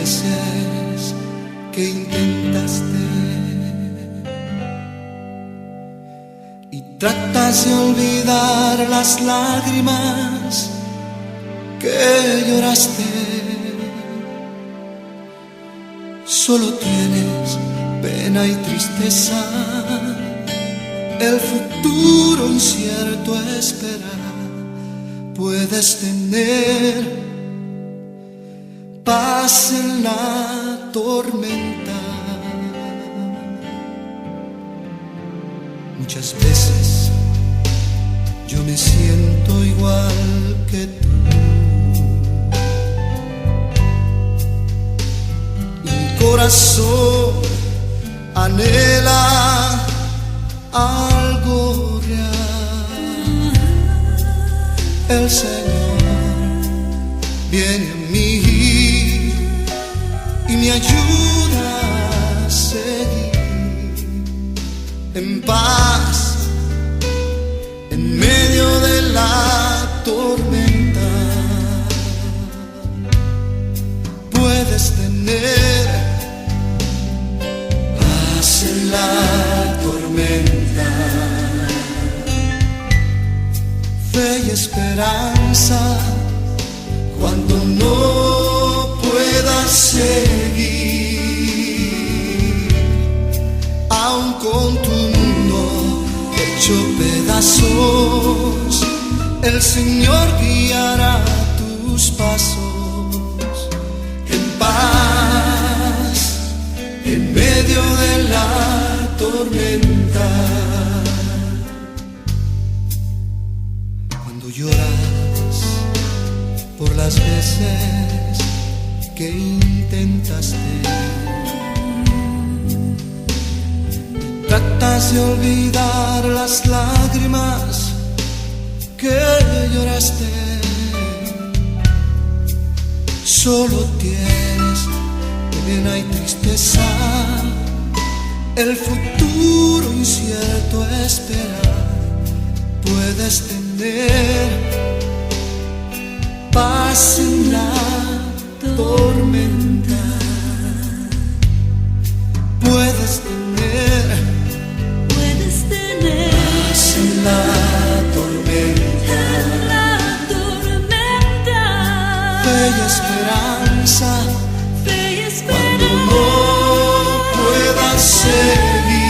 veces que intentaste y tratas de olvidar las lágrimas que lloraste, solo tienes pena y tristeza, el futuro incierto espera. Puedes tener paz en la tormenta. Muchas veces yo me siento igual que tú, y mi corazón anhela algo real. El Señor viene a mí y me ayuda a seguir en paz en medio de la tormenta. Puedes tener paz en la tormenta, fe y esperanza cuando no puedas seguir, aun con tu mundo hecho pedazos, el Señor guiará tus pasos en paz en medio de la tormenta. Cuando lloras por las veces que intentaste, tratas de olvidar las lágrimas que lloraste, solo tienes pena y tristeza, el futuro incierto espera. Puedes tener paz en la tormenta, puedes tener paz en la tormenta, fe y esperanza cuando no puedas seguir,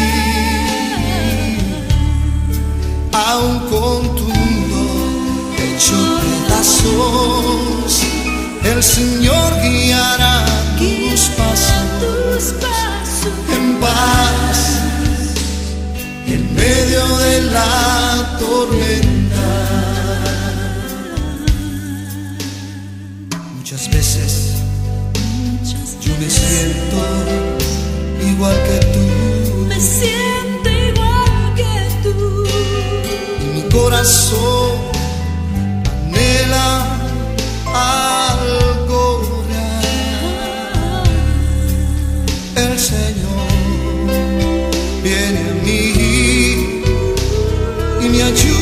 aun con tu mundo hecho pedazos, el Señor guiará tus pasos en paz en medio de la tormenta. Muchas veces yo me siento igual que tú, me siento igual que tú, y mi corazón anhela algo real. El Señor viene a mí y me ayuda